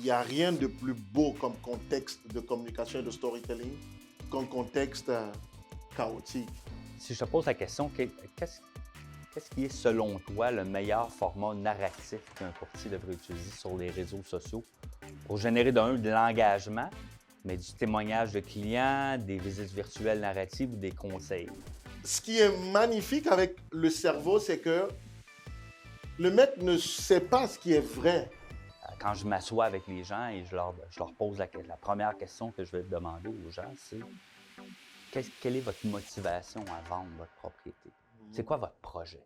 n'y a rien de plus beau comme contexte de communication et de storytelling qu'un contexte chaotique. Si je te pose la question, qu'est-ce qui est selon toi le meilleur format narratif qu'un courtier devrait utiliser sur les réseaux sociaux pour générer de l'engagement, mais du témoignage de clients, des visites virtuelles narratives ou des conseils? Ce qui est magnifique avec le cerveau, c'est que le mec ne sait pas ce qui est vrai. Quand je m'assois avec les gens et je leur pose la première question que je vais demander aux gens, c'est quelle est votre motivation à vendre votre propriété? C'est quoi votre projet?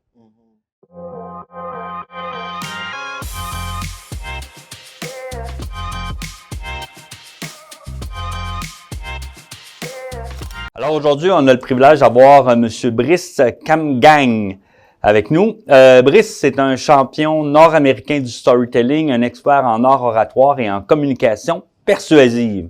Alors aujourd'hui, on a le privilège d'avoir M. Brice Kamgang avec nous. Brice, c'est un champion nord-américain du storytelling, un expert en art oratoire et en communication persuasive.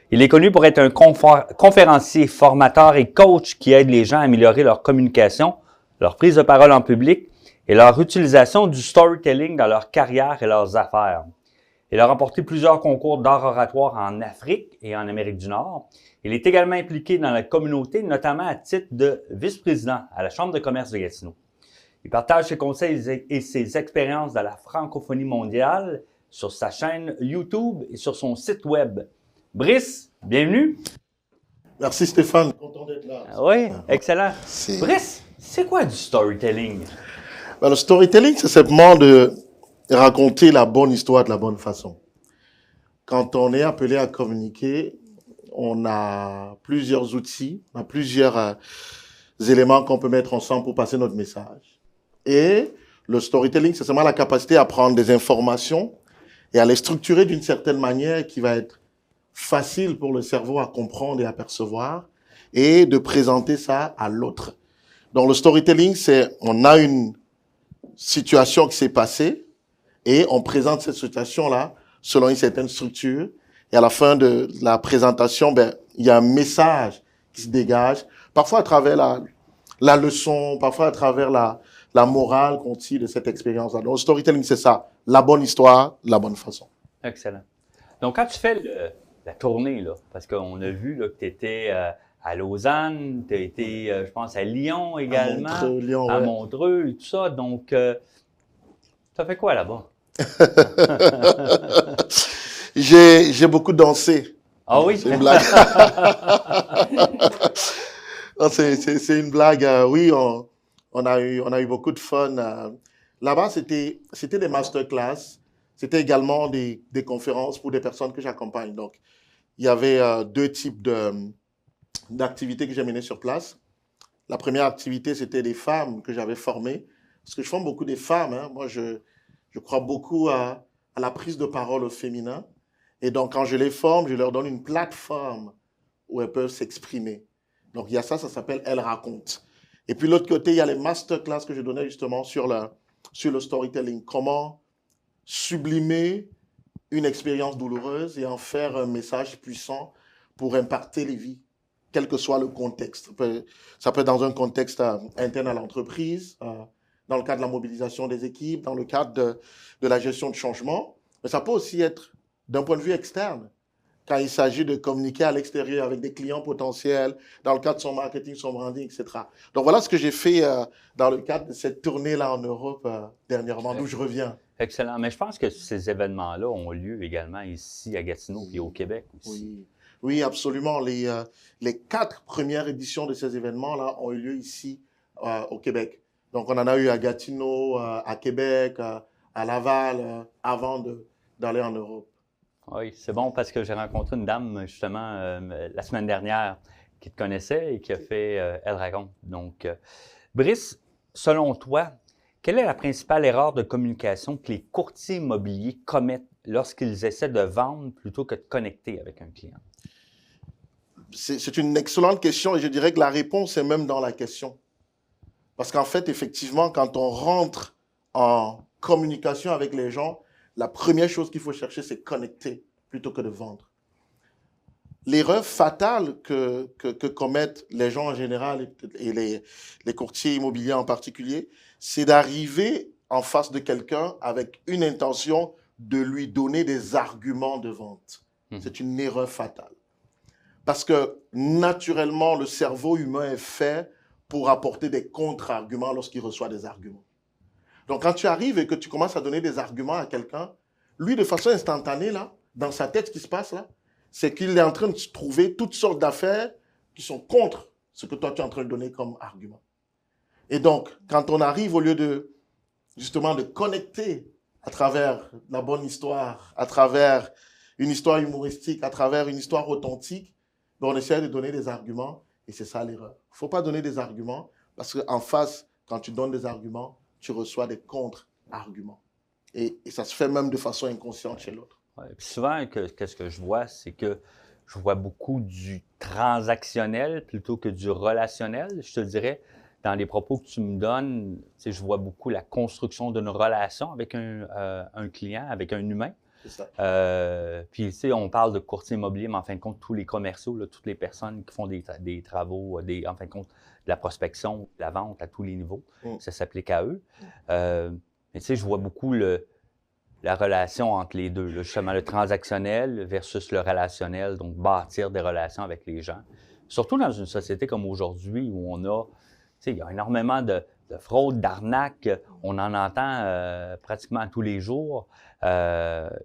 Il est connu pour être un conférencier, formateur et coach qui aide les gens à améliorer leur communication, leur prise de parole en public et leur utilisation du storytelling dans leur carrière et leurs affaires. Il a remporté plusieurs concours d'art oratoire en Afrique et en Amérique du Nord. Il est également impliqué dans la communauté, notamment à titre de vice-président à la Chambre de commerce de Gatineau. Il partage ses conseils et ses expériences dans la francophonie mondiale sur sa chaîne YouTube et sur son site web. Brice, bienvenue. Merci Stéphane, content d'être là. Oui, excellent. Brice, c'est quoi du storytelling? Le storytelling, c'est simplement de raconter la bonne histoire de la bonne façon. Quand on est appelé à communiquer, on a plusieurs outils, on a plusieurs éléments qu'on peut mettre ensemble pour passer notre message. Et le storytelling, c'est seulement la capacité à prendre des informations et à les structurer d'une certaine manière qui va être facile pour le cerveau à comprendre et à percevoir et de présenter ça à l'autre. Donc le storytelling, c'est on a une situation qui s'est passée et on présente cette situation-là selon une certaine structure. Et à la fin de la présentation, il y a un message qui se dégage, parfois à travers la leçon, parfois à travers la morale qu'on tire de cette expérience-là. Donc, le storytelling, c'est ça, la bonne histoire, la bonne façon. Excellent. Donc, quand tu fais la tournée, là, parce qu'on a vu là, que tu étais à Lausanne, tu as été, je pense, à Lyon également, à Montreux et tout ça. Donc, tu as fait quoi là-bas? J'ai beaucoup dansé. Ah oui? C'est une blague. C'est une blague. Oui, on a eu beaucoup de fun. Là-bas, c'était des masterclass. C'était également des conférences pour des personnes que j'accompagne. Donc, il y avait deux types d'activités que j'ai menées sur place. La première activité, c'était des femmes que j'avais formées. Parce que je forme beaucoup des femmes. Hein. Moi, je crois beaucoup à la prise de parole au féminin. Et donc, quand je les forme, je leur donne une plateforme où elles peuvent s'exprimer. Donc, il y a ça s'appelle « Elles racontent ». Et puis, de l'autre côté, il y a les masterclass que je donnais justement sur le storytelling. Comment sublimer une expérience douloureuse et en faire un message puissant pour impacter les vies, quel que soit le contexte. Ça peut être dans un contexte interne à l'entreprise, dans le cadre de la mobilisation des équipes, dans le cadre de la gestion de changement. Mais ça peut aussi être d'un point de vue externe, quand il s'agit de communiquer à l'extérieur avec des clients potentiels, dans le cadre de son marketing, son branding, etc. Donc voilà ce que j'ai fait dans le cadre de cette tournée-là en Europe dernièrement, d'où je reviens. Excellent. Mais je pense que ces événements-là ont lieu également ici à Gatineau et au Québec aussi. Oui, absolument. Les 4 premières éditions de ces événements-là ont eu lieu ici au Québec. Donc on en a eu à Gatineau, à Québec, à Laval, avant d'aller en Europe. Oui, c'est bon parce que j'ai rencontré une dame, justement, la semaine dernière qui te connaissait et qui a fait Elle raconte. Donc, Brice, selon toi, quelle est la principale erreur de communication que les courtiers immobiliers commettent lorsqu'ils essaient de vendre plutôt que de connecter avec un client? C'est une excellente question et je dirais que la réponse est même dans la question. Parce qu'en fait, effectivement, quand on rentre en communication avec les gens, la première chose qu'il faut chercher, c'est connecter plutôt que de vendre. L'erreur fatale que commettent les gens en général et les courtiers immobiliers en particulier, c'est d'arriver en face de quelqu'un avec une intention de lui donner des arguments de vente. C'est une erreur fatale. Parce que naturellement, le cerveau humain est fait pour apporter des contre-arguments lorsqu'il reçoit des arguments. Donc, quand tu arrives et que tu commences à donner des arguments à quelqu'un, lui, de façon instantanée, là, dans sa tête, ce qui se passe là, c'est qu'il est en train de trouver toutes sortes d'affaires qui sont contre ce que toi, tu es en train de donner comme argument. Et donc, quand on arrive, au lieu de, justement, de connecter à travers la bonne histoire, à travers une histoire humoristique, à travers une histoire authentique, on essaie de donner des arguments et c'est ça l'erreur. Il ne faut pas donner des arguments parce qu'en face, quand tu donnes des arguments, tu reçois des contre-arguments. Et ça se fait même de façon inconsciente chez l'autre. Ouais, puis souvent, qu'est-ce que je vois, c'est que je vois beaucoup du transactionnel plutôt que du relationnel. Je te dirais, dans les propos que tu me donnes, je vois beaucoup la construction d'une relation avec un client, avec un humain. C'est ça. Puis, tu sais, on parle de courtier immobilier, mais en fin de compte, tous les commerciaux, là, toutes les personnes qui font des travaux, en fin de compte, de la prospection, de la vente à tous les niveaux, ça s'applique à eux. Mais tu sais, je vois beaucoup la relation entre les deux, là, justement le transactionnel versus le relationnel, donc bâtir des relations avec les gens. Surtout dans une société comme aujourd'hui où on a, tu sais, il y a énormément de fraude, d'arnaques, on en entend pratiquement tous les jours.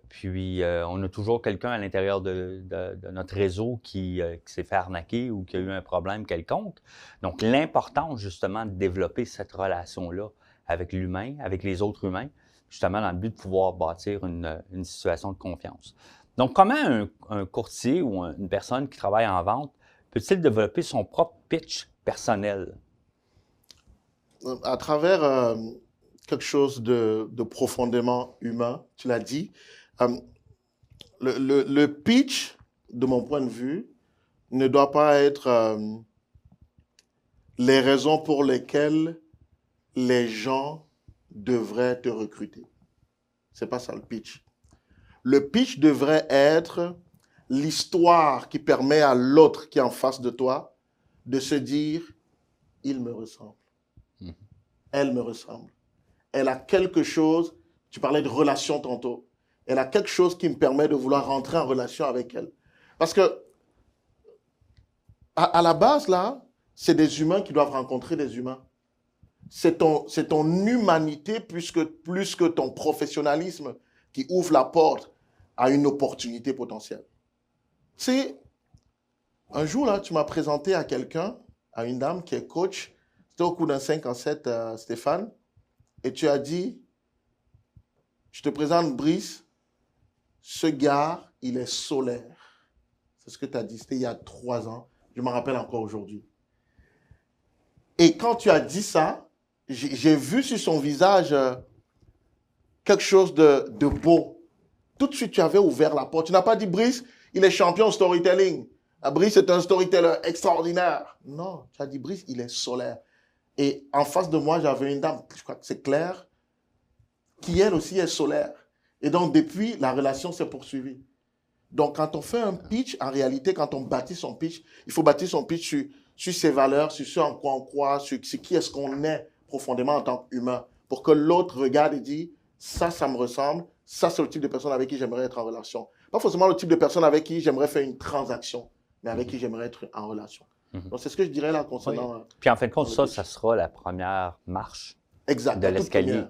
Puis, on a toujours quelqu'un à l'intérieur de notre réseau qui s'est fait arnaquer ou qui a eu un problème quelconque. Donc, l'importance, justement, de développer cette relation-là avec l'humain, avec les autres humains, justement dans le but de pouvoir bâtir une situation de confiance. Donc, comment un courtier ou une personne qui travaille en vente peut-il développer son propre pitch personnel? À travers quelque chose de profondément humain, tu l'as dit, le pitch, de mon point de vue, ne doit pas être les raisons pour lesquelles les gens devraient te recruter. C'est pas ça le pitch. Le pitch devrait être l'histoire qui permet à l'autre qui est en face de toi de se dire « il me ressemble ». Elle me ressemble. Elle a quelque chose, tu parlais de relation tantôt, elle a quelque chose qui me permet de vouloir rentrer en relation avec elle. Parce que, à la base, là, c'est des humains qui doivent rencontrer des humains. C'est ton humanité plus que ton professionnalisme qui ouvre la porte à une opportunité potentielle. Tu sais, un jour, là, tu m'as présenté à quelqu'un, à une dame qui est coach. C'était au cours d'un 5 en 7, Stéphane. Et tu as dit, je te présente Brice, ce gars, il est solaire. C'est ce que tu as dit, c'était il y a 3 ans. Je m'en rappelle encore aujourd'hui. Et quand tu as dit ça, j'ai vu sur son visage quelque chose de beau. Tout de suite, tu avais ouvert la porte. Tu n'as pas dit, Brice, il est champion storytelling. Brice est un storyteller extraordinaire. Non, tu as dit, Brice, il est solaire. Et en face de moi, j'avais une dame, je crois que c'est Claire, qui elle aussi est solaire. Et donc, depuis, la relation s'est poursuivie. Donc, quand on fait un pitch, en réalité, quand on bâtit son pitch, il faut bâtir son pitch sur ses valeurs, sur ce en quoi on croit, sur qui est-ce qu'on est profondément en tant qu'humain, pour que l'autre regarde et dise, ça me ressemble, ça, c'est le type de personne avec qui j'aimerais être en relation. Pas forcément le type de personne avec qui j'aimerais faire une transaction, mais avec qui j'aimerais être en relation. Donc, c'est ce que je dirais là concernant... Oui. Puis en fin de compte, ça sera la première marche de l'escalier.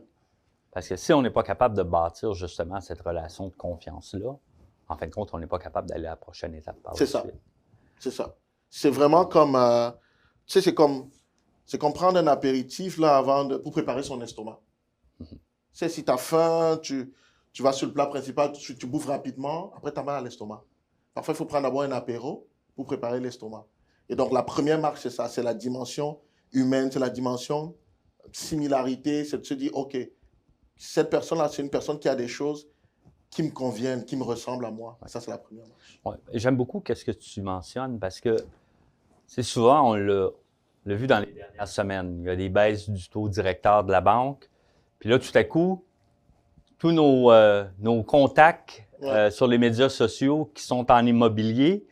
Parce que si on n'est pas capable de bâtir justement cette relation de confiance-là, en fin de compte, on n'est pas capable d'aller à la prochaine étape par la suite. C'est ça. C'est vraiment comme... tu sais, c'est comme prendre un apéritif là, pour préparer son estomac. Tu sais, si tu as faim, tu vas sur le plat principal, tu bouffes rapidement, après tu as mal à l'estomac. Parfois, il faut prendre d'abord un apéro pour préparer l'estomac. Et donc, la première marche, c'est ça, c'est la dimension humaine, c'est la dimension similarité, c'est de se dire, OK, cette personne-là, c'est une personne qui a des choses qui me conviennent, qui me ressemblent à moi. Ça, c'est la première marche. Ouais. J'aime beaucoup ce que tu mentionnes parce que c'est souvent, on l'a vu dans les dernières semaines, il y a des baisses du taux directeur de la banque. Puis là, tout à coup, tous nos contacts sur les médias sociaux qui sont en immobilier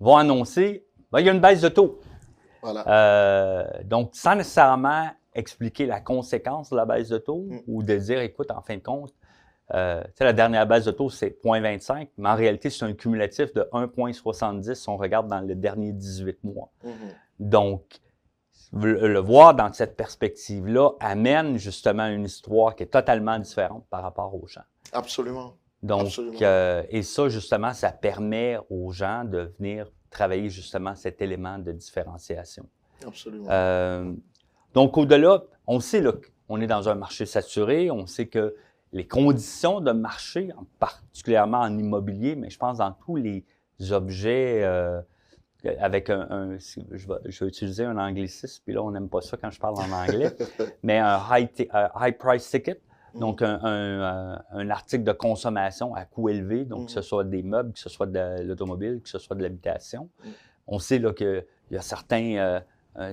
vont annoncer il y a une baisse de taux. Voilà. Donc, sans nécessairement expliquer la conséquence de la baisse de taux ou de dire, écoute, en fin de compte, La dernière base de taux, c'est 0,25, mais en réalité, c'est un cumulatif de 1,70 si on regarde dans les derniers 18 mois. Donc, le voir dans cette perspective-là amène justement une histoire qui est totalement différente par rapport aux gens. Absolument. Donc, Absolument. Et ça, justement, ça permet aux gens de venir travailler justement cet élément de différenciation. Absolument. Donc, au-delà, on sait qu'on est dans un marché saturé, on sait que les conditions de marché, particulièrement en immobilier, mais je pense dans tous les objets, avec je vais utiliser un anglicisme, puis là, on n'aime pas ça quand je parle en anglais, mais un high price ticket, donc un article de consommation à coût élevé, donc que ce soit des meubles, que ce soit de l'automobile, que ce soit de l'habitation. On sait là, qu'il y a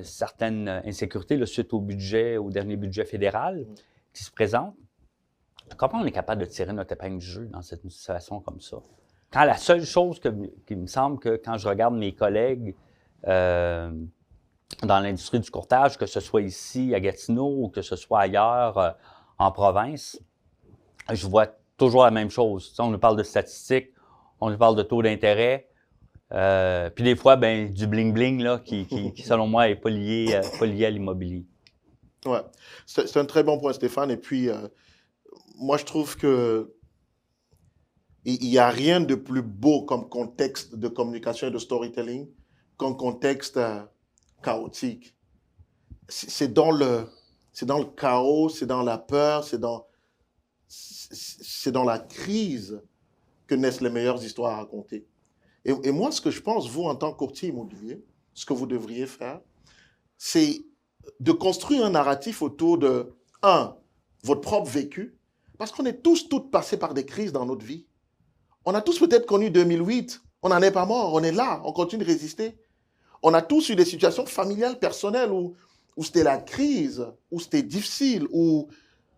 certaines insécurités là, suite au dernier budget fédéral qui se présentent. Comment on est capable de tirer notre épingle du jeu dans cette situation comme ça? Quand la seule chose qui me semble que quand je regarde mes collègues dans l'industrie du courtage, que ce soit ici à Gatineau ou que ce soit ailleurs en province, je vois toujours la même chose. On nous parle de statistiques, on nous parle de taux d'intérêt, puis des fois, du bling-bling là, qui selon moi, n'est pas lié à l'immobilier. Ouais, c'est un très bon point, Stéphane. Et puis, moi, je trouve que il n'y a rien de plus beau comme contexte de communication et de storytelling qu'un contexte chaotique. C'est dans le chaos, c'est dans la peur, c'est dans la crise que naissent les meilleures histoires à raconter. Et moi, ce que je pense, vous, en tant que courtier immobilier, ce que vous devriez faire, c'est de construire un narratif autour de, votre propre vécu, parce qu'on est toutes passés par des crises dans notre vie. On a tous peut-être connu 2008, on n'en est pas mort, on est là, on continue de résister. On a tous eu des situations familiales, personnelles, où c'était la crise, où c'était difficile, où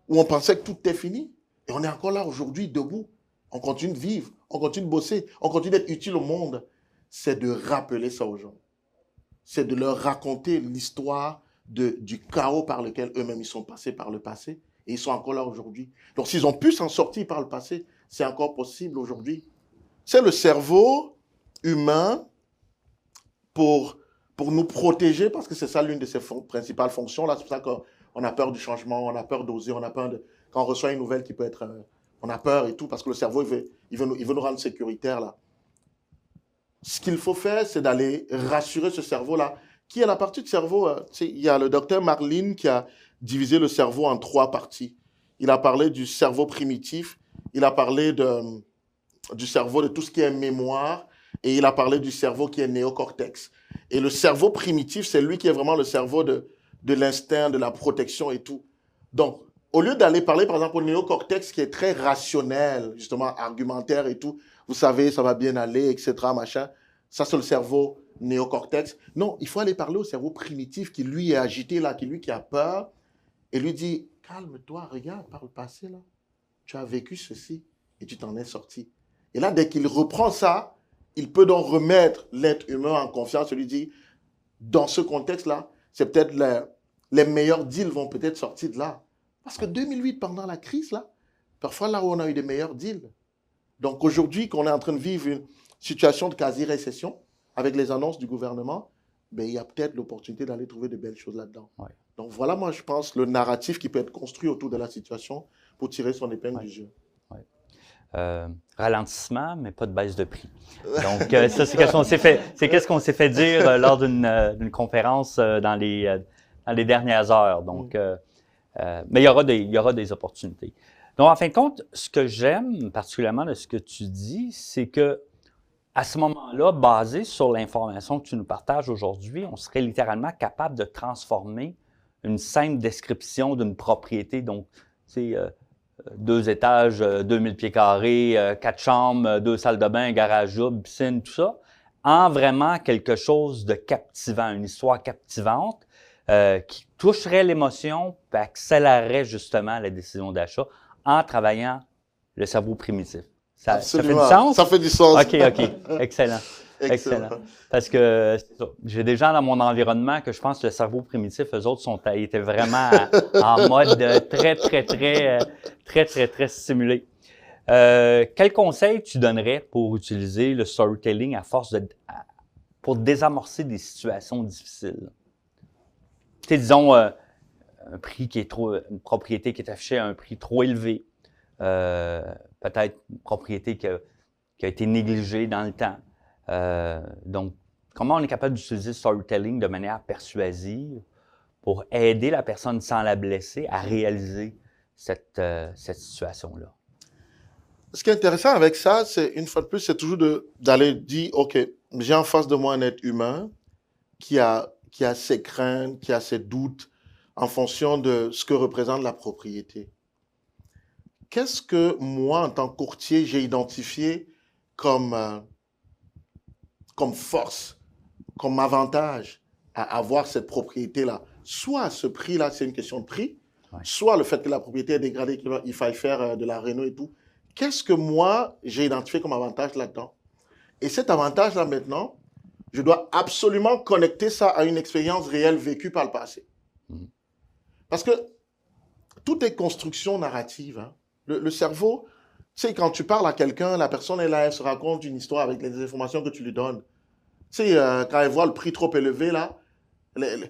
on pensait que tout était fini. Et on est encore là aujourd'hui, debout. On continue de vivre, on continue de bosser, on continue d'être utile au monde. C'est de rappeler ça aux gens. C'est de leur raconter l'histoire du chaos par lequel eux-mêmes ils sont passés par le passé. Et ils sont encore là aujourd'hui. Donc, s'ils ont pu s'en sortir par le passé, c'est encore possible aujourd'hui. C'est le cerveau humain pour nous protéger, parce que c'est ça l'une de ses principales fonctions. Là, c'est pour ça qu'on a peur du changement, on a peur d'oser, on a peur quand on reçoit une nouvelle qui peut être... on a peur et tout, parce que le cerveau, il veut nous rendre sécuritaires, là. Ce qu'il faut faire, c'est d'aller rassurer ce cerveau-là, qui est la partie du cerveau... il y a le docteur Marlin qui a divisé le cerveau en 3 parties. Il a parlé du cerveau primitif, il a parlé du cerveau de tout ce qui est mémoire, et il a parlé du cerveau qui est néocortex. Et le cerveau primitif, c'est lui qui est vraiment le cerveau de l'instinct, de la protection et tout. Donc, au lieu d'aller parler, par exemple, au néocortex qui est très rationnel, justement, argumentaire et tout, vous savez, ça va bien aller, etc., machin, ça c'est le cerveau néocortex. Non, il faut aller parler au cerveau primitif qui, lui, est agité, là, qui a peur, et lui dit, calme-toi, regarde, par le passé, là, tu as vécu ceci, et tu t'en es sorti. Et là, dès qu'il reprend ça, il peut donc remettre l'être humain en confiance et lui dire, dans ce contexte-là, c'est peut-être les meilleurs deals vont peut-être sortir de là. Parce que 2008, pendant la crise, là, parfois là où on a eu des meilleurs deals. Donc aujourd'hui, qu'on est en train de vivre une situation de quasi-récession avec les annonces du gouvernement, il y a peut-être l'opportunité d'aller trouver de belles choses là-dedans. Ouais. Donc voilà, moi, je pense, le narratif qui peut être construit autour de la situation pour tirer son épingle du jeu. Ralentissement, mais pas de baisse de prix. Donc, ça, c'est qu'est-ce qu'on s'est fait dire lors d'une conférence dans les dernières heures. Donc, mais il y aura des opportunités. Donc, en fin de compte, ce que j'aime particulièrement de ce que tu dis, c'est que à ce moment-là, basé sur l'information que tu nous partages aujourd'hui, on serait littéralement capable de transformer une simple description d'une propriété. Donc, c'est 2 étages, 2000 pieds carrés, 4 chambres, 2 salles de bain, garage double, piscine, tout ça, en vraiment quelque chose de captivant, une histoire captivante qui toucherait l'émotion et accélérerait justement la décision d'achat en travaillant le cerveau primitif. Ça fait du sens? Ça fait du sens. OK. Excellent. Parce que j'ai des gens dans mon environnement que je pense que le cerveau primitif, eux autres, étaient vraiment en mode très stimulé. Quel conseil tu donnerais pour utiliser le storytelling pour désamorcer des situations difficiles? Tu sais, disons, une propriété qui est affichée à un prix trop élevé, peut-être une propriété qui a été négligée dans le temps. Donc, comment on est capable d'utiliser le storytelling de manière persuasive pour aider la personne sans la blesser à réaliser cette situation-là? Ce qui est intéressant avec ça, c'est, une fois de plus, c'est toujours d'aller dire, OK, j'ai en face de moi un être humain qui a ses craintes, qui a ses doutes en fonction de ce que représente la propriété. Qu'est-ce que moi, en tant que courtier, j'ai identifié comme force, comme avantage à avoir cette propriété-là? Soit ce prix-là, c'est une question de prix, soit le fait que la propriété est dégradée, qu'il faille faire de la réno et tout. Qu'est-ce que moi, j'ai identifié comme avantage là-dedans? Et cet avantage-là, maintenant, je dois absolument connecter ça à une expérience réelle vécue par le passé. Parce que tout est construction narrative. Hein. Le cerveau, tu sais, quand tu parles à quelqu'un, la personne est là, elle se raconte une histoire avec les informations que tu lui donnes. Tu sais, quand elle voit le prix trop élevé, là, le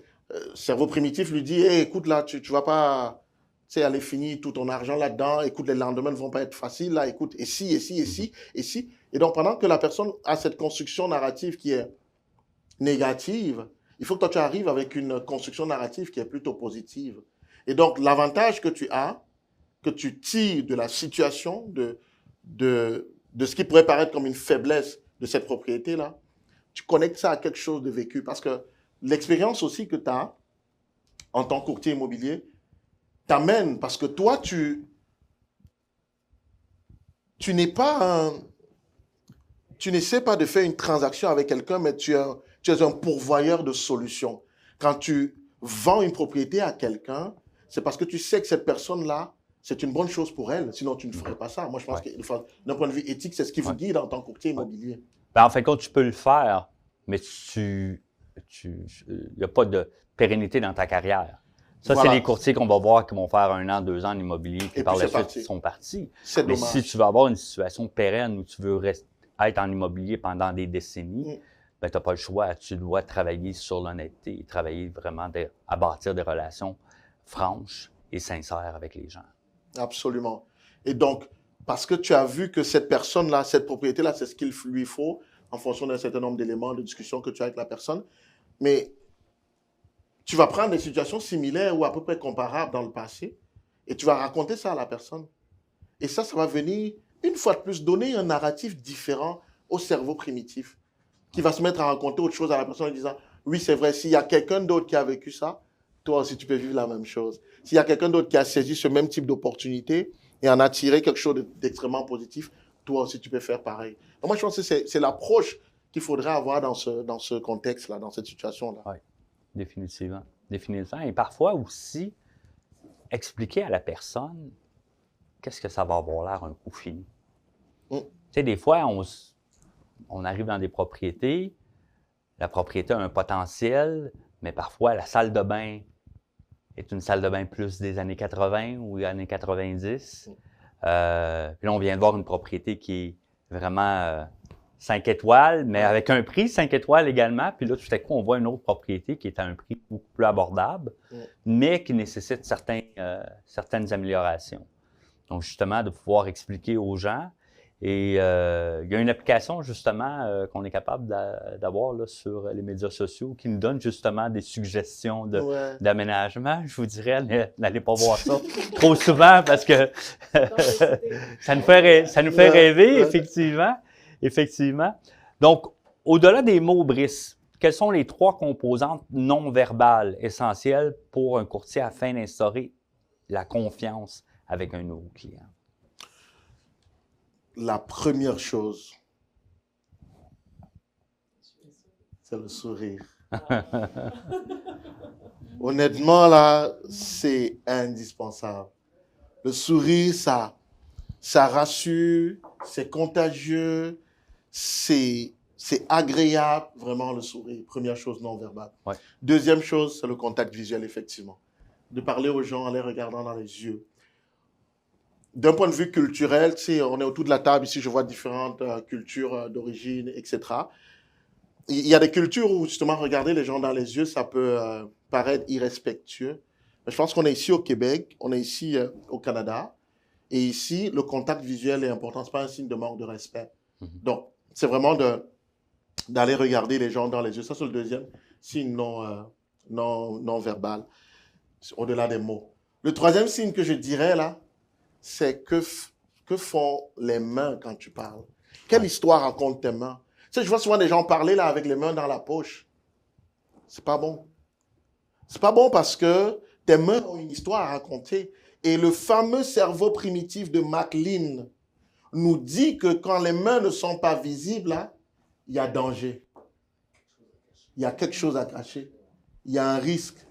cerveau primitif lui dit, hey, écoute, là, tu vas pas, tu sais, aller finir tout ton argent là-dedans. Écoute, les lendemains ne vont pas être faciles, là. Écoute, et si, et si, et si, et si. Et donc, pendant que la personne a cette construction narrative qui est négative, il faut que toi, tu arrives avec une construction narrative qui est plutôt positive. Et donc, l'avantage que tu as, que tu tires de la situation, de ce qui pourrait paraître comme une faiblesse de cette propriété-là, tu connectes ça à quelque chose de vécu. Parce que l'expérience aussi que tu as en tant que courtier immobilier t'amène, parce que toi, tu n'es pas un... Tu n'essaies pas de faire une transaction avec quelqu'un, mais tu es un pourvoyeur de solutions. Quand tu vends une propriété à quelqu'un, c'est parce que tu sais que cette personne-là, c'est une bonne chose pour elle. Sinon, tu ne ferais pas ça. Moi, je pense que d'un point de vue éthique, c'est ce qui vous guide en tant que courtier immobilier. Ben, en fait, quand tu peux le faire, mais il n'y a pas de pérennité dans ta carrière. Ça, voilà. C'est les courtiers qu'on va voir qui vont faire 1 an, 2 ans en immobilier, puis par la suite, ils sont partis. C'est mais dommage. Si tu veux avoir une situation pérenne où tu veux être en immobilier pendant des décennies, ben, tu n'as pas le choix. Tu dois travailler sur l'honnêteté, travailler vraiment à bâtir des relations franches et sincères avec les gens. Absolument. Et donc, parce que tu as vu que cette personne-là, cette propriété-là, c'est ce qu'il lui faut en fonction d'un certain nombre d'éléments de discussion que tu as avec la personne. Mais tu vas prendre des situations similaires ou à peu près comparables dans le passé et tu vas raconter ça à la personne. Et ça va venir, une fois de plus, donner un narratif différent au cerveau primitif qui va se mettre à raconter autre chose à la personne en disant « Oui, c'est vrai, s'il y a quelqu'un d'autre qui a vécu ça, toi aussi, tu peux vivre la même chose. S'il y a quelqu'un d'autre qui a saisi ce même type d'opportunité et en a tiré quelque chose d'extrêmement positif, toi aussi, tu peux faire pareil. » Donc moi, je pense que c'est l'approche qu'il faudrait avoir dans ce contexte-là, dans cette situation-là. Oui, définitivement. Définitivement. Et parfois aussi, expliquer à la personne qu'est-ce que ça va avoir l'air un coup fini. Tu sais, des fois, on arrive dans des propriétés, la propriété a un potentiel, mais parfois, la salle de bain est une salle de bain plus des années 80 ou des années 90. Puis là, on vient de voir une propriété qui est vraiment 5 étoiles, mais avec un prix 5 étoiles également. Puis là, tout à coup, on voit une autre propriété qui est à un prix beaucoup plus abordable, mais qui nécessite certaines améliorations. Donc, justement, de pouvoir expliquer aux gens. Et il y a une application, justement, qu'on est capable d'avoir là, sur les médias sociaux qui nous donne justement des suggestions d'aménagement. Je vous dirais, n'allez pas voir ça trop souvent parce que ça nous fait rêver, effectivement. Donc, au-delà des mots, Brice, quelles sont les 3 composantes non verbales essentielles pour un courtier afin d'instaurer la confiance avec un nouveau client? La première chose, c'est le sourire. Honnêtement, là, c'est indispensable. Le sourire, ça rassure, c'est contagieux, c'est agréable, vraiment, le sourire. Première chose non verbale. Ouais. Deuxième chose, c'est le contact visuel, effectivement. De parler aux gens en les regardant dans les yeux. d'un point de vue culturel, tu sais, on est autour de la table ici, je vois différentes cultures d'origine, etc. Il y a des cultures où, justement, regarder les gens dans les yeux, ça peut paraître irrespectueux. Mais je pense qu'on est ici au Québec, on est ici au Canada, et ici, le contact visuel est important. Ce n'est pas un signe de manque de respect. Donc, c'est vraiment d'aller regarder les gens dans les yeux. Ça, c'est le deuxième signe non verbal, au-delà des mots. Le troisième signe que je dirais, là, c'est que font les mains quand tu parles. Quelle histoire racontent tes mains? Tu sais, je vois souvent des gens parler là avec les mains dans la poche. C'est pas bon. C'est pas bon parce que tes mains ont une histoire à raconter. Et le fameux cerveau primitif de MacLean nous dit que quand les mains ne sont pas visibles, là, il y a danger. Il y a quelque chose à cacher. Il y a un risque.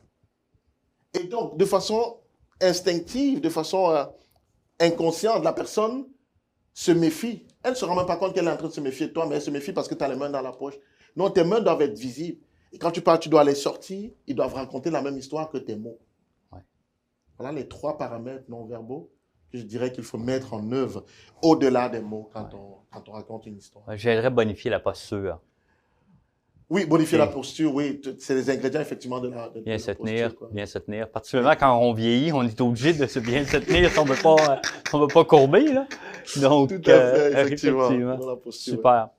Et donc, de façon instinctive, de façon inconsciente, la personne se méfie. Elle ne se rend même pas compte qu'elle est en train de se méfier de toi, mais elle se méfie parce que tu as les mains dans la poche. Non, tes mains doivent être visibles. Et quand tu parles, tu dois les sortir. Ils doivent raconter la même histoire que tes mots. Ouais. Voilà les 3 paramètres non-verbaux que je dirais qu'il faut mettre en œuvre au-delà des mots quand on raconte une histoire. J'aimerais bonifier la posture. Oui, bonifier la posture, oui. C'est les ingrédients, effectivement, de la Bien se tenir, posture, quoi. bien se tenir. Particulièrement quand on vieillit, on est obligé de bien se tenir si on ne veut pas courber, là. Donc, Tout à fait, effectivement. Dans la posture, super. Ouais.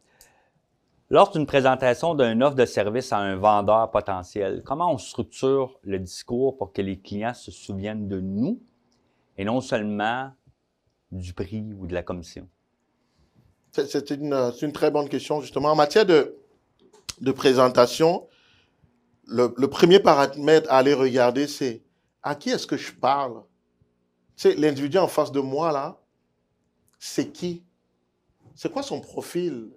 Lors d'une présentation d'une offre de service à un vendeur potentiel, comment on structure le discours pour que les clients se souviennent de nous et non seulement du prix ou de la commission? C'est une très bonne question, justement. En matière de présentation, le premier paramètre à aller regarder, c'est à qui est-ce que je parle? Tu sais, l'individu en face de moi, là, c'est qui? C'est quoi son profil?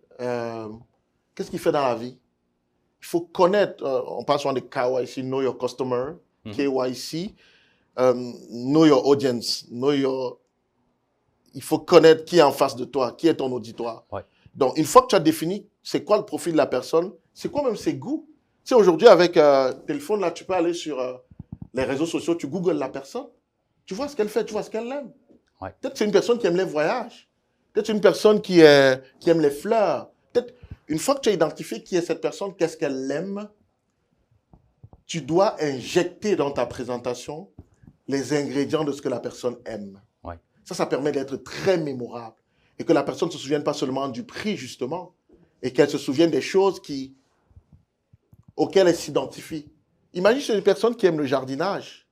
Qu'est-ce qu'il fait dans la vie? Il faut connaître, on parle souvent de KYC, Know Your Customer, KYC, Know Your Audience, il faut connaître qui est en face de toi, qui est ton auditoire. Ouais. Donc, une fois que tu as défini c'est quoi le profil de la personne, c'est quoi même ses goûts. Tu sais, aujourd'hui, avec téléphone, là, tu peux aller sur les réseaux sociaux, tu googles la personne, tu vois ce qu'elle fait, tu vois ce qu'elle aime. Ouais. Peut-être que c'est une personne qui aime les voyages. Peut-être une personne qui aime les fleurs. Peut-être, une fois que tu as identifié qui est cette personne, qu'est-ce qu'elle aime, tu dois injecter dans ta présentation les ingrédients de ce que la personne aime. Ouais. Ça permet d'être très mémorable. Et que la personne ne se souvienne pas seulement du prix, justement, et qu'elle se souvienne des choses auxquelles elle s'identifie. Imagine c'est une personne qui aime le jardinage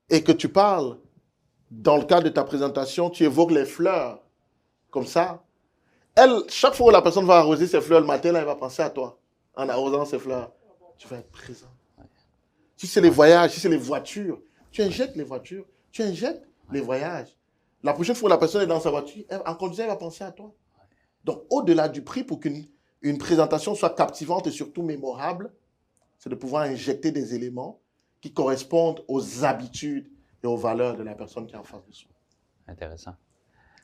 et que tu parles, dans le cadre de ta présentation, tu évoques les fleurs, comme ça. Elle, chaque fois que la personne va arroser ses fleurs le matin, là, elle va penser à toi, en arrosant ses fleurs. Tu vas être présent. Si c'est les voyages, si c'est les voitures, tu injectes les voitures, tu injectes les voyages. La prochaine fois que la personne est dans sa voiture, en conduisant, elle va penser à toi. Donc, au-delà du prix, pour qu'une présentation soit captivante et surtout mémorable, c'est de pouvoir injecter des éléments qui correspondent aux habitudes et aux valeurs de la personne qui est en face de soi. Intéressant.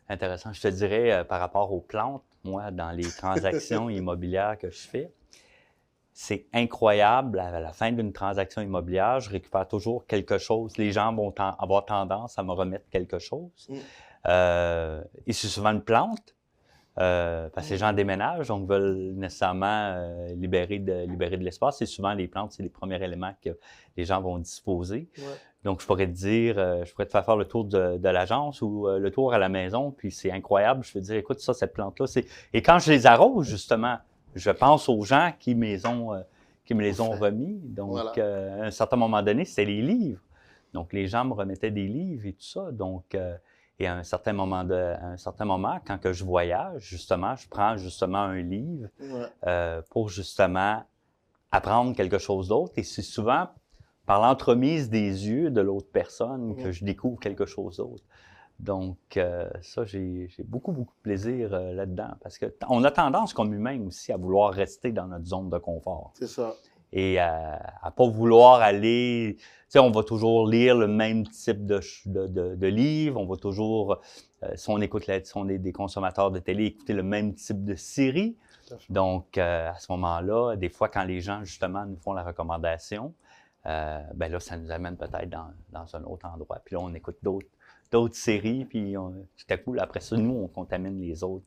Intéressant. Je te dirais, par rapport aux plantes, moi, dans les transactions immobilières que je fais, c'est incroyable. À la fin d'une transaction immobilière, je récupère toujours quelque chose. Les gens vont avoir tendance à me remettre quelque chose. Et c'est souvent une plante. Parce que les gens déménagent, donc veulent nécessairement libérer de l'espace. C'est souvent les plantes, c'est les premiers éléments que les gens vont disposer. Ouais. Donc, je pourrais te dire, je pourrais te faire le tour de l'agence ou le tour à la maison, puis c'est incroyable. Je peux te dire, écoute, ça, cette plante-là, c'est... Et quand je les arrose, justement, je pense aux gens qui me les ont remis. Donc, voilà. À un certain moment donné, c'était les livres. Donc, les gens me remettaient des livres et tout ça. Donc, et à un certain moment, quand que je voyage, justement, je prends justement un livre pour justement apprendre quelque chose d'autre. Et c'est souvent par l'entremise des yeux de l'autre personne que je découvre quelque chose d'autre. Donc, ça, j'ai beaucoup de plaisir là-dedans. Parce qu'on a tendance, comme humain aussi, à vouloir rester dans notre zone de confort. C'est ça. Et à pas vouloir aller... Tu sais, on va toujours lire le même type de livre, on va toujours, si on est des consommateurs de télé, écouter le même type de série. Donc, à ce moment-là, des fois, quand les gens, justement, nous font la recommandation, ben là, ça nous amène peut-être dans un autre endroit. Puis là, on écoute d'autres séries, puis tout à coup, après ça, nous, on contamine les autres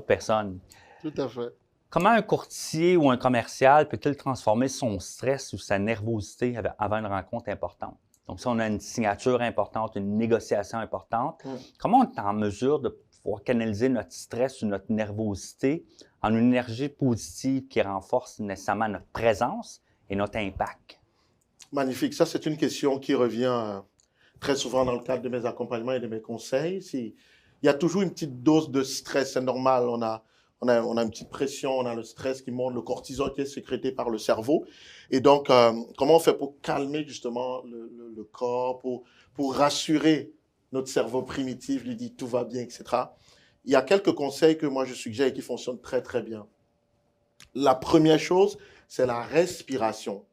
personnes. Tout à fait. Comment un courtier ou un commercial peut-il transformer son stress ou sa nervosité avant une rencontre importante? Donc, si on a une signature importante, une négociation importante, comment on est en mesure de pouvoir canaliser notre stress ou notre nervosité en une énergie positive qui renforce nécessairement notre présence et notre impact? Magnifique. Ça, c'est une question qui revient très souvent dans le cadre de mes accompagnements et de mes conseils. Il y a toujours une petite dose de stress, c'est normal. On a une petite pression, on a le stress qui monte, le cortisol qui est sécrété par le cerveau. Et donc, comment on fait pour calmer justement le corps, pour rassurer notre cerveau primitif, lui dire tout va bien, etc. Il y a quelques conseils que moi je suggère et qui fonctionnent très très bien. La première chose, c'est la respiration.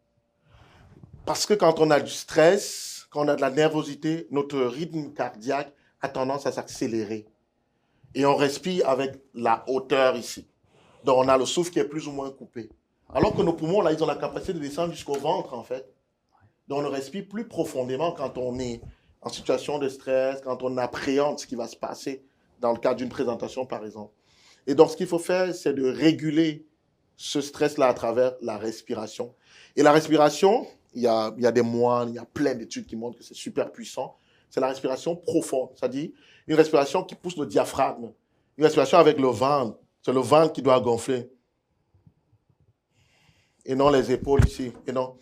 Parce que quand on a du stress, quand on a de la nervosité, notre rythme cardiaque a tendance à s'accélérer. Et on respire avec la hauteur ici. Donc, on a le souffle qui est plus ou moins coupé. Alors que nos poumons, là, ils ont la capacité de descendre jusqu'au ventre, en fait. Donc, on ne respire plus profondément quand on est en situation de stress, quand on appréhende ce qui va se passer dans le cadre d'une présentation, par exemple. Et donc, ce qu'il faut faire, c'est de réguler ce stress-là à travers la respiration. Et la respiration, il y a des moines, il y a plein d'études qui montrent que c'est super puissant. C'est la respiration profonde, c'est-à-dire une respiration qui pousse le diaphragme, une respiration avec le ventre. C'est le ventre qui doit gonfler. Et non les épaules ici. Et non.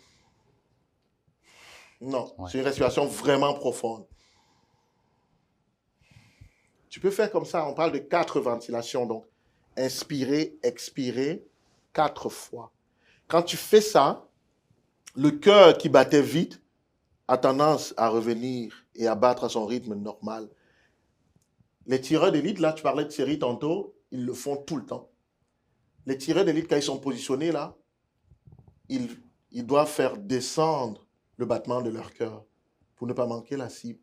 Non, c'est une respiration vraiment profonde. Tu peux faire comme ça, on parle de 4 ventilations. Donc, inspirer, expirer 4 fois. Quand tu fais ça, le cœur qui battait vite a tendance à revenir et à battre à son rythme normal. Les tireurs d'élite, là, tu parlais de série tantôt, ils le font tout le temps. Les tireurs d'élite, quand ils sont positionnés là, ils doivent faire descendre le battement de leur cœur pour ne pas manquer la cible.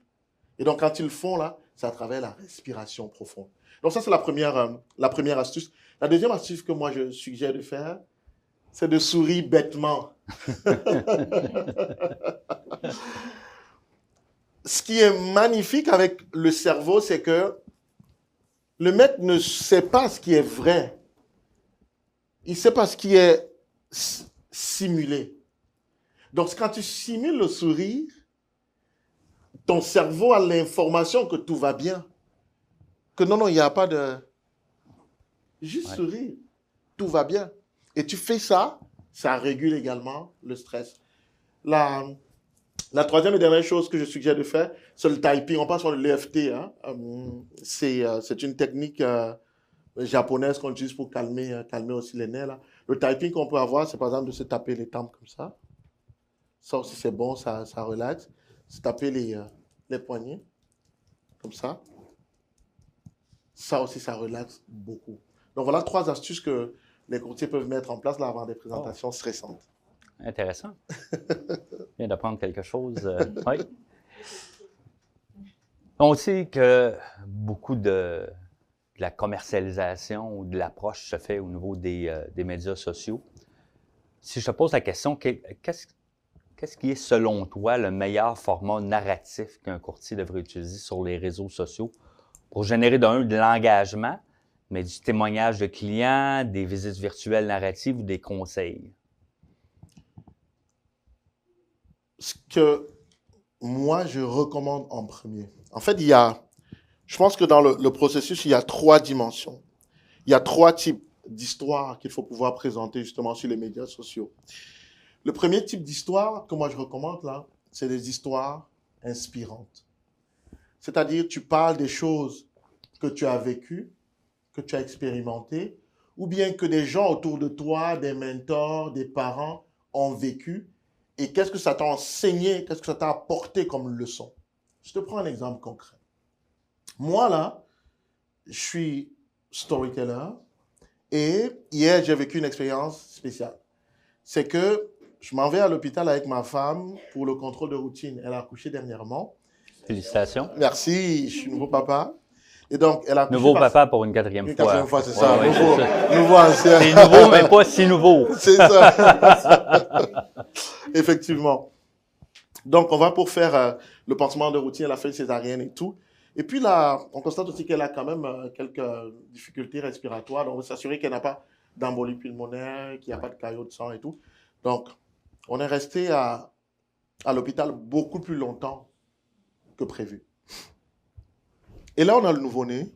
Et donc, quand ils le font là, c'est à travers la respiration profonde. Donc ça, c'est la première astuce. La deuxième astuce que moi, je suggère de faire, c'est de sourire bêtement. Ce qui est magnifique avec le cerveau, c'est que le maître ne sait pas ce qui est vrai. Il ne sait pas ce qui est simulé. Donc, quand tu simules le sourire, ton cerveau a l'information que tout va bien. Que non, il n'y a pas de... Juste sourire. Tout va bien. Et tu fais ça, ça régule également le stress. La troisième et dernière chose que je suggère de faire, c'est le typing. On passe sur l'EFT. Hein. C'est une technique japonaise qu'on utilise pour calmer aussi les nerfs. Là. Le typing qu'on peut avoir, c'est par exemple de se taper les tempes comme ça. Ça aussi, c'est bon, ça relaxe. Se taper les poignets, comme ça. Ça aussi, ça relaxe beaucoup. Donc voilà 3 astuces que les courtiers peuvent mettre en place là, avant des présentations stressantes. Intéressant. Je viens d'apprendre quelque chose. Oui. On sait que beaucoup de la commercialisation ou de l'approche se fait au niveau des médias sociaux. Si je te pose la question, qu'est-ce qui est selon toi le meilleur format narratif qu'un courtier devrait utiliser sur les réseaux sociaux pour générer de l'engagement, mais du témoignage de clients, des visites virtuelles narratives ou des conseils? Ce que moi, je recommande en premier. En fait, je pense que dans le processus, il y a 3 dimensions. Il y a 3 types d'histoires qu'il faut pouvoir présenter justement sur les médias sociaux. Le premier type d'histoire que moi je recommande là, c'est des histoires inspirantes. C'est-à-dire, tu parles des choses que tu as vécues, que tu as expérimentées, ou bien que des gens autour de toi, des mentors, des parents ont vécu. Et qu'est-ce que ça t'a enseigné, qu'est-ce que ça t'a apporté comme leçon? Je te prends un exemple concret. Moi, là, je suis storyteller et hier, j'ai vécu une expérience spéciale. C'est que je m'en vais à l'hôpital avec ma femme pour le contrôle de routine. Elle a accouché dernièrement. Félicitations. Merci, je suis nouveau papa. Et donc, elle a accouché nouveau papa pour une 4e fois. Une 4e fois, c'est ça. Ouais, nouveau ancien. C'est nouveau, mais pas si nouveau. C'est ça. Effectivement. Donc, on va pour faire le pansement de routine, elle a fait une césarienne et tout. Et puis là, on constate aussi qu'elle a quand même quelques difficultés respiratoires. Donc, on veut s'assurer qu'elle n'a pas d'embolie pulmonaire, qu'il n'y a pas de caillot de sang et tout. Donc, on est resté à l'hôpital beaucoup plus longtemps que prévu. Et là, on a le nouveau-né.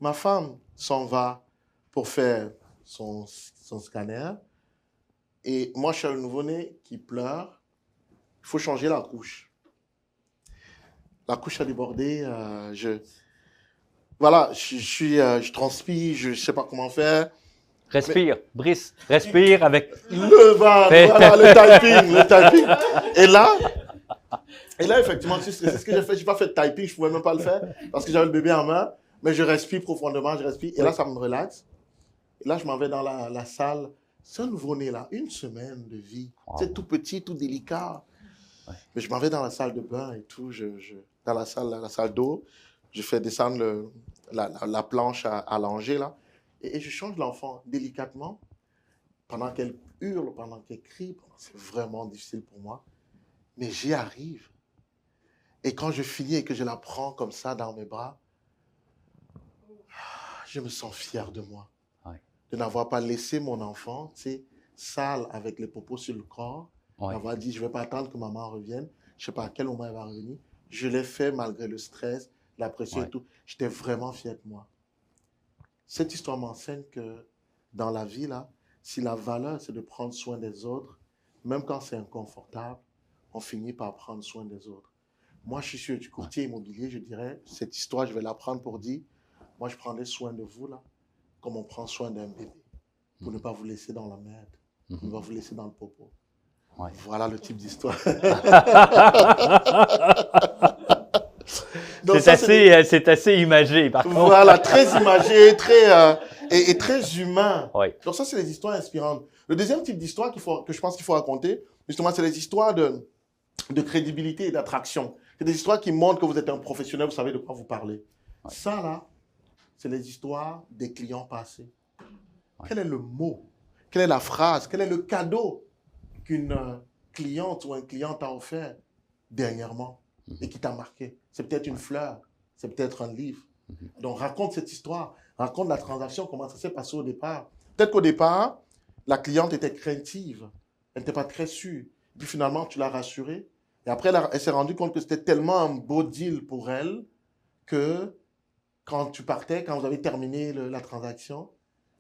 Ma femme s'en va pour faire son scanner. Et moi, je suis le nouveau-né qui pleure. Il faut changer la couche. La couche a débordé. Voilà, je transpire, je ne sais pas comment faire. Respire, Brice, respire avec... Voilà, le typing. Et là, effectivement, c'est ce que j'ai fait. Je n'ai pas fait de typing, je ne pouvais même pas le faire parce que j'avais le bébé en main. Mais je respire profondément, je respire. Et là, ça me relaxe. Et là, je m'en vais dans la salle. C'est un nouveau-né, là, 1 semaine de vie. Wow. C'est tout petit, tout délicat. Ouais. Mais je m'en vais dans la salle de bain et tout. Dans la salle d'eau. Je fais descendre la planche à langer, là. Et je change l'enfant délicatement. Pendant qu'elle hurle, pendant qu'elle crie. C'est vraiment difficile pour moi. Mais j'y arrive. Et quand je finis et que je la prends comme ça dans mes bras, je me sens fier de moi. Ouais. De n'avoir pas laissé mon enfant, tu sais, sale avec les popos sur le corps. Ouais. D'avoir dit, je ne vais pas attendre que maman revienne. Je ne sais pas à quel moment elle va revenir. Je l'ai fait malgré le stress, la pression et tout. J'étais vraiment fier de moi. Cette histoire m'enseigne que dans la vie, là, si la valeur, c'est de prendre soin des autres, même quand c'est inconfortable, on finit par prendre soin des autres. Moi, je suis sur du courtier immobilier, je dirais, cette histoire, je vais la prendre pour dire, moi, je prendrai soin de vous, là, comme on prend soin d'un bébé, pour ne pas vous laisser dans la merde, ne pas vous laisser dans le popo. Ouais. Voilà le type d'histoire. C'est assez imagé, par contre. Voilà, très imagé, très humain. Ouais. Donc ça, c'est les histoires inspirantes. Le deuxième type d'histoire que je pense qu'il faut raconter, justement, c'est les histoires de crédibilité et d'attraction. C'est des histoires qui montrent que vous êtes un professionnel, vous savez de quoi vous parlez. Ouais. Ça, là, c'est les histoires des clients passés. Ouais. Quel est le mot? Quelle est la phrase? Quel est le cadeau qu'une cliente ou un client t'a offert dernièrement et qui t'a marqué? C'est peut-être une fleur, c'est peut-être un livre. Donc, raconte cette histoire, raconte la transaction, comment ça s'est passé au départ. Peut-être qu'au départ, la cliente était craintive, elle n'était pas très sûre. Puis finalement, tu l'as rassurée. Et après, elle s'est rendue compte que c'était tellement un beau deal pour elle que quand tu partais, quand vous avez terminé la transaction,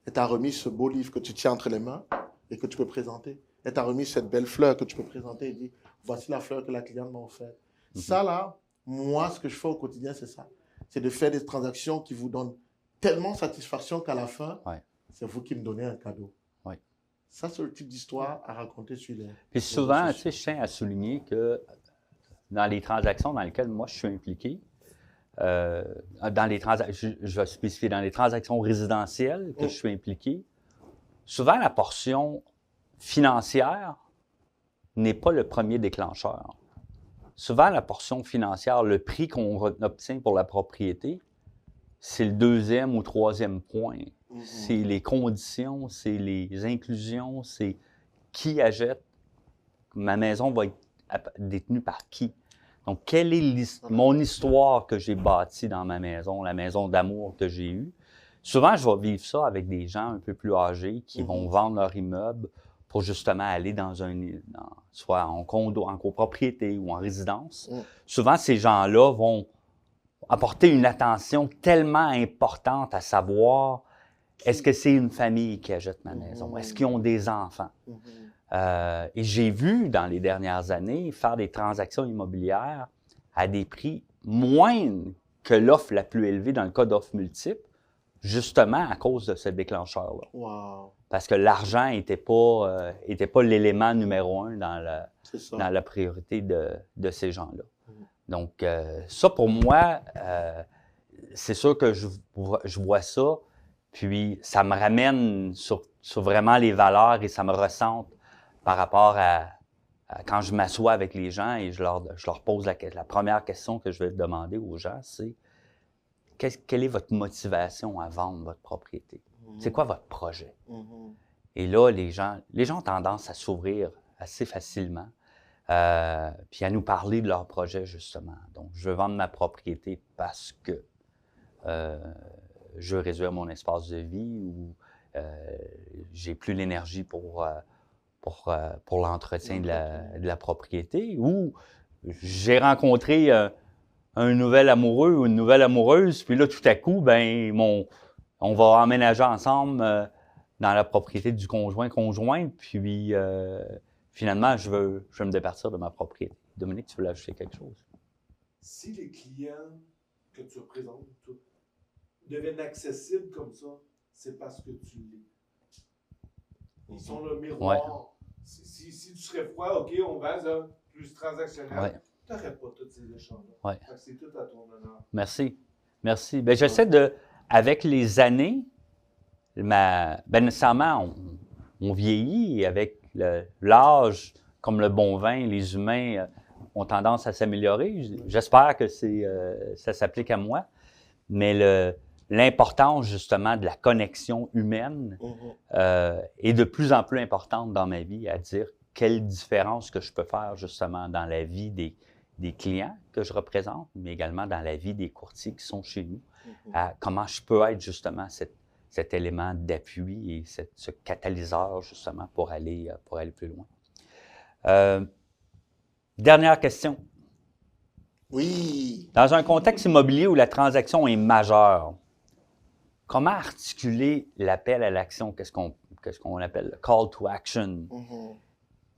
elle t'a remis ce beau livre que tu tiens entre les mains et que tu peux présenter. Elle t'a remis cette belle fleur que tu peux présenter et dire, voici la fleur que la cliente m'a offerte. Ça, là, moi, ce que je fais au quotidien, c'est ça. C'est de faire des transactions qui vous donnent tellement satisfaction qu'à la fin, c'est vous qui me donnez un cadeau. Ouais. Ça, c'est le type d'histoire à raconter sur les... Puis souvent, tu sais, je tiens à souligner que dans les transactions dans lesquelles moi, je suis impliqué, je vais spécifier dans les transactions résidentielles que je suis impliqué, souvent la portion financière n'est pas le premier déclencheur. Souvent, la portion financière, le prix qu'on obtient pour la propriété, c'est le 2e ou 3e point. C'est les conditions, c'est les inclusions, c'est qui achète. Ma maison va être détenue par qui? Donc, quelle est mon histoire que j'ai bâtie dans ma maison, la maison d'amour que j'ai eue? Souvent, je vais vivre ça avec des gens un peu plus âgés qui vont vendre leur immeuble pour justement aller soit en condo, en copropriété ou en résidence. Souvent, ces gens-là vont apporter une attention tellement importante à savoir, est-ce que c'est une famille qui achète ma maison? Est-ce qu'ils ont des enfants? Et j'ai vu dans les dernières années faire des transactions immobilières à des prix moindres que l'offre la plus élevée dans le cas d'offres multiples, justement à cause de ce déclencheur-là. Wow. Parce que l'argent n'était pas l'élément numéro 1 dans la priorité de ces gens-là. Donc, ça, pour moi, c'est sûr que je vois ça, puis ça me ramène sur vraiment les valeurs et ça me ressente par rapport à quand je m'assois avec les gens et je leur pose la première question que je vais demander aux gens, c'est quelle est votre motivation à vendre votre propriété? C'est quoi votre projet? Et là, les gens ont tendance à s'ouvrir assez facilement. puis à nous parler de leur projet, justement. Donc, je veux vendre ma propriété parce que je veux réduire mon espace de vie ou j'ai plus l'énergie pour l'entretien de la propriété, ou j'ai rencontré un nouvel amoureux ou une nouvelle amoureuse, puis là, tout à coup, on va emménager ensemble dans la propriété du conjointe, puis finalement, je veux me départir de ma propriété. Dominique, tu veux ajouter quelque chose? Si les clients que tu représentes deviennent accessibles comme ça, c'est parce que tu l'es. Ils sont le miroir. Ouais. Si tu serais froid, OK, on va plus transactionnel. Ouais. Tu n'arrêtes pas tous ces échanges-là. Ouais. C'est tout à ton honneur. Merci. Merci. Ben, j'essaie de, avec les années, nécessairement, on vieillit, et avec l'âge, comme le bon vin, les humains ont tendance à s'améliorer. J'espère que ça s'applique à moi. Mais l'importance, justement, de la connexion humaine est de plus en plus importante dans ma vie, à dire quelle différence que je peux faire, justement, dans la vie des clients que je représente, mais également dans la vie des courtiers qui sont chez nous. Comment je peux être, justement, cet élément d'appui et ce catalyseur, justement, pour aller plus loin. Dernière question. Oui. Dans un contexte immobilier où la transaction est majeure, comment articuler l'appel à l'action, qu'est-ce qu'on appelle le call to action,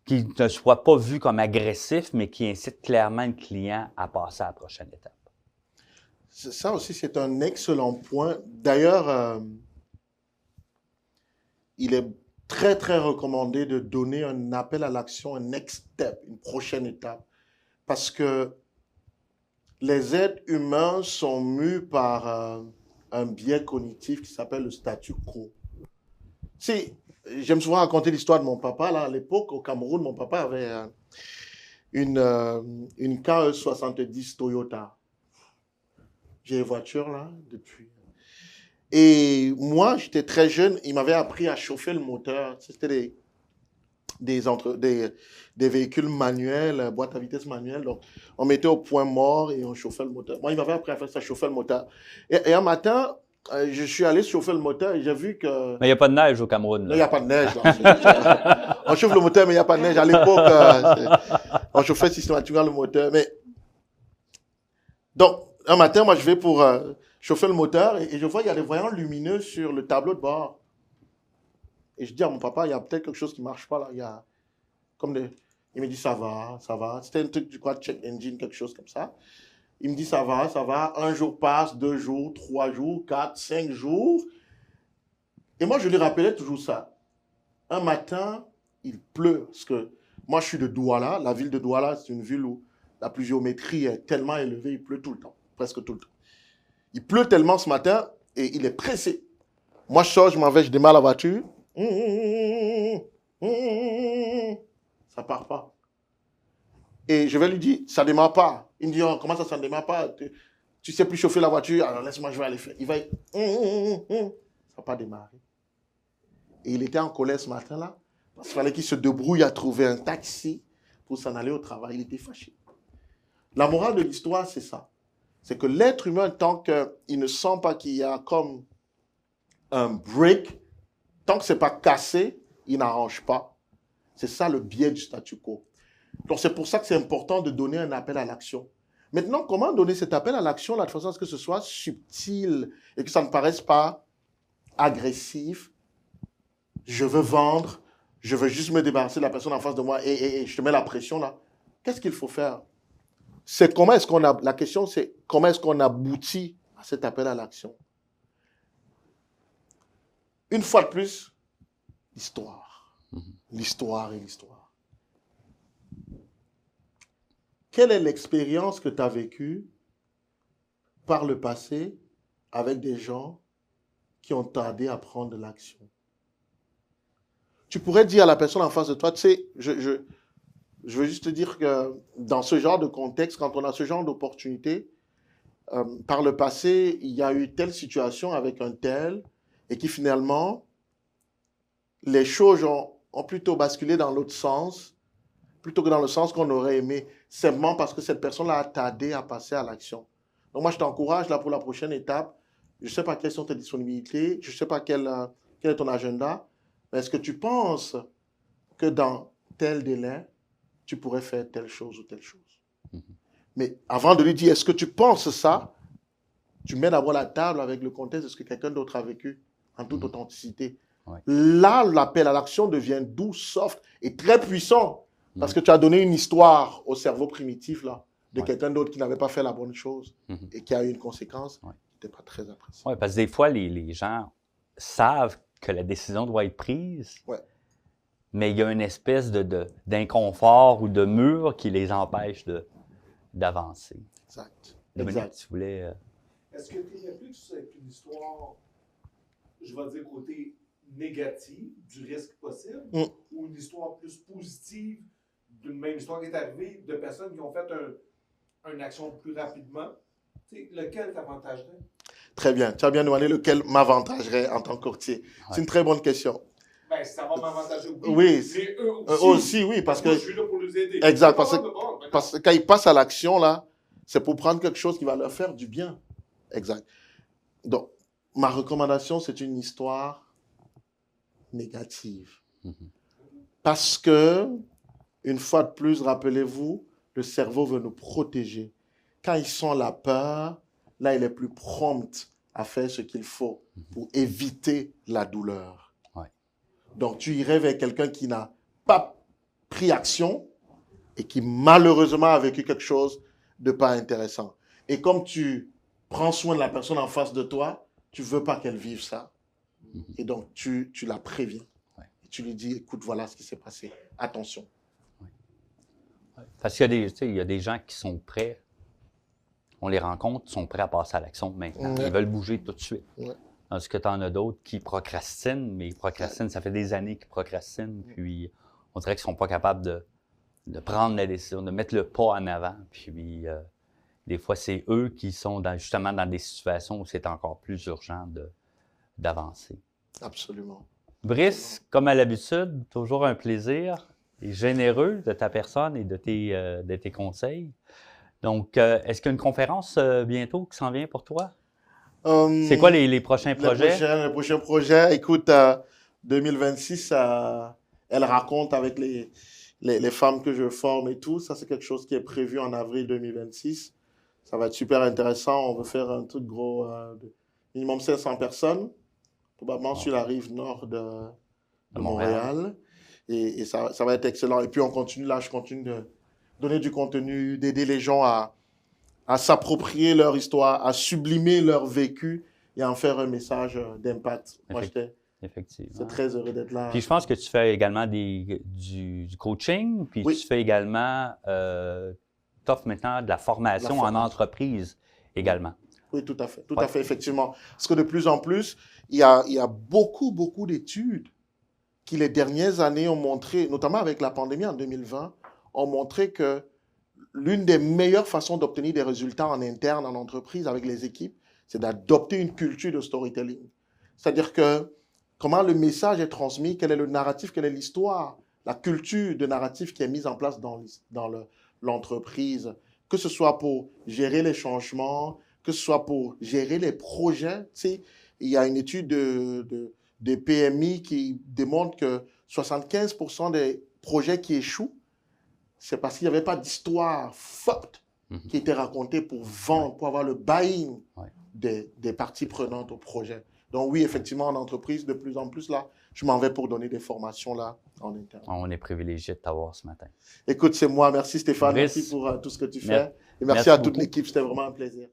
qui ne soit pas vu comme agressif, mais qui incite clairement le client à passer à la prochaine étape? Ça aussi, c'est un excellent point. D'ailleurs, il est très, très recommandé de donner un appel à l'action, un next step, une prochaine étape. Parce que les êtres humains sont mus par un biais cognitif qui s'appelle le statu quo. J'aime souvent raconter l'histoire de mon papa. Là, à l'époque, au Cameroun, mon papa avait une KE 70 Toyota. J'ai les voitures là depuis. Et moi, j'étais très jeune, il m'avait appris à chauffer le moteur. C'était des véhicules manuels, boîte à vitesse manuelle. Donc, on mettait au point mort et on chauffait le moteur. Moi, il m'avait appris à faire ça, chauffer le moteur. Et un matin, je suis allé chauffer le moteur et j'ai vu que... Mais il n'y a pas de neige au Cameroun. Non, il n'y a pas de neige. On chauffe le moteur, mais il n'y a pas de neige. À l'époque, on chauffait systématiquement le moteur. Mais... Donc, un matin, moi, je vais pour chauffer le moteur et je vois qu'il y a des voyants lumineux sur le tableau de bord. Et je dis à mon papa, il y a peut-être quelque chose qui ne marche pas là. Il y a comme des... Il me dit, ça va, ça va. C'était un truc, je crois, check engine, quelque chose comme ça. Il me dit, ça va, ça va. 1 jour passe, 2 jours, 3 jours, 4, 5 jours. Et moi, je lui rappelais toujours ça. Un matin, il pleut. Parce que moi, je suis de Douala. La ville de Douala, c'est une ville où la pluviométrie est tellement élevée, il pleut tout le temps, presque tout le temps. Il pleut tellement ce matin et il est pressé. Moi, je sors, je m'en vais, je démarre la voiture. Ça part pas. Et je vais lui dire, ça démarre pas. Il me dit, oh, comment ça ne démarre pas? Tu sais plus chauffer la voiture? Alors laisse-moi, je vais aller faire. Il va ça n'a pas démarré. Et il était en colère ce matin-là. Parce qu'il fallait qu'il se débrouille à trouver un taxi pour s'en aller au travail. Il était fâché. La morale de l'histoire, c'est ça. C'est que l'être humain, tant qu'il ne sent pas qu'il y a comme un break, tant que ce n'est pas cassé, il n'arrange pas. C'est ça le biais du statu quo. Donc c'est pour ça que c'est important de donner un appel à l'action. Maintenant, comment donner cet appel à l'action de façon à ce que ce soit subtil et que ça ne paraisse pas agressif? Je veux vendre, je veux juste me débarrasser de la personne en face de moi et je te mets la pression là. Qu'est-ce qu'il faut faire? C'est comment est-ce qu'on a... La question, c'est comment est-ce qu'on aboutit à cet appel à l'action? Une fois de plus, l'histoire. L'histoire et l'histoire. Quelle est l'expérience que tu as vécue par le passé avec des gens qui ont tardé à prendre de l'action? Tu pourrais dire à la personne en face de toi, tu sais, je veux juste te dire que dans ce genre de contexte, quand on a ce genre d'opportunité, par le passé, il y a eu telle situation avec un tel, et qui finalement, les choses ont plutôt basculé dans l'autre sens, plutôt que dans le sens qu'on aurait aimé, simplement parce que cette personne-là a tardé à passer à l'action. Donc moi, je t'encourage là pour la prochaine étape. Je ne sais pas quelles sont tes disponibilités, je ne sais pas quel est ton agenda, mais est-ce que tu penses que dans tel délai, tu pourrais faire telle chose ou telle chose? Mais avant de lui dire, est-ce que tu penses ça, tu mets d'abord la table avec le contexte de ce que quelqu'un d'autre a vécu en toute authenticité. Ouais. Là, l'appel à l'action devient doux, soft et très puissant parce que tu as donné une histoire au cerveau primitif là, de quelqu'un d'autre qui n'avait pas fait la bonne chose et qui a eu une conséquence qui n'était pas très appréciée. Oui, parce que des fois, les gens savent que la décision doit être prise, mais il y a une espèce d'inconfort ou de mur qui les empêche d'avancer. Exact. Dominique, tu voulais... Est-ce que tu es plus avec une histoire, je vais dire, côté négatif, du risque possible, ou une histoire plus positive d'une même histoire qui est arrivée de personnes qui ont fait une action plus rapidement? Lequel t'avantagerait? Très bien. Tu as bien demandé lequel m'avantagerait en tant que courtier. C'est une très bonne question. Ben, ça va m'avantager, oui. Mais eux aussi, oui, parce que... Moi, je suis là pour les aider. Exact, parce que quand ils passent à l'action, là, c'est pour prendre quelque chose qui va leur faire du bien. Exact. Donc, ma recommandation, c'est une histoire négative. Parce que, une fois de plus, rappelez-vous, le cerveau veut nous protéger. Quand ils sont la peur, là, il est plus prompt à faire ce qu'il faut pour éviter la douleur. Donc, tu irais vers quelqu'un qui n'a pas pris action et qui, malheureusement, a vécu quelque chose de pas intéressant. Et comme tu prends soin de la personne en face de toi, tu ne veux pas qu'elle vive ça. Et donc, tu la préviens. Et tu lui dis, écoute, voilà ce qui s'est passé. Attention. Parce qu'il y a des gens qui sont prêts, on les rencontre, sont prêts à passer à l'action maintenant. Ils veulent bouger tout de suite. Parce que tu en as d'autres qui procrastinent, mais ils procrastinent, ça fait des années qu'ils procrastinent, puis on dirait qu'ils ne sont pas capables de prendre la décision, de mettre le pas en avant. Puis des fois, c'est eux qui sont justement dans des situations où c'est encore plus urgent d'avancer. Absolument. Brice, comme à l'habitude, toujours un plaisir et généreux de ta personne et de tes conseils. Donc, est-ce qu'il y a une conférence bientôt qui s'en vient pour toi? C'est quoi les prochains projets? Les prochains projets, écoute, 2026, elle raconte avec les femmes que je forme et tout. Ça, c'est quelque chose qui est prévu en avril 2026. Ça va être super intéressant. On veut faire un truc gros, de minimum 500 personnes, probablement sur la rive nord de Montréal. Et ça va être excellent. Et puis, je continue de donner du contenu, d'aider les gens à s'approprier leur histoire, à sublimer leur vécu et à en faire un message d'impact. Moi, Effectivement. C'est très heureux d'être là. Puis je pense que tu fais également du coaching, puis tu fais également, tu offres maintenant de la formation en entreprise également. Oui, tout à fait. Tout à fait, effectivement. Parce que de plus en plus, il y a beaucoup, beaucoup d'études qui, les dernières années, ont montré, notamment avec la pandémie en 2020, ont montré que l'une des meilleures façons d'obtenir des résultats en interne, en entreprise, avec les équipes, c'est d'adopter une culture de storytelling. C'est-à-dire que comment le message est transmis, quel est le narratif, quelle est l'histoire, la culture de narratif qui est mise en place dans l'entreprise, que ce soit pour gérer les changements, que ce soit pour gérer les projets. Tu sais, il y a une étude de PMI qui démontre que 75% des projets qui échouent, c'est parce qu'il n'y avait pas d'histoire forte qui était racontée pour vendre, pour avoir le buy-in des parties prenantes au projet. Donc oui, effectivement, en entreprise, de plus en plus, là, je m'en vais pour donner des formations là, en interne. On est privilégié de t'avoir ce matin. Écoute, c'est moi. Merci Stéphane. Brice, merci pour tout ce que tu fais. Et merci à toute l'équipe. C'était vraiment un plaisir.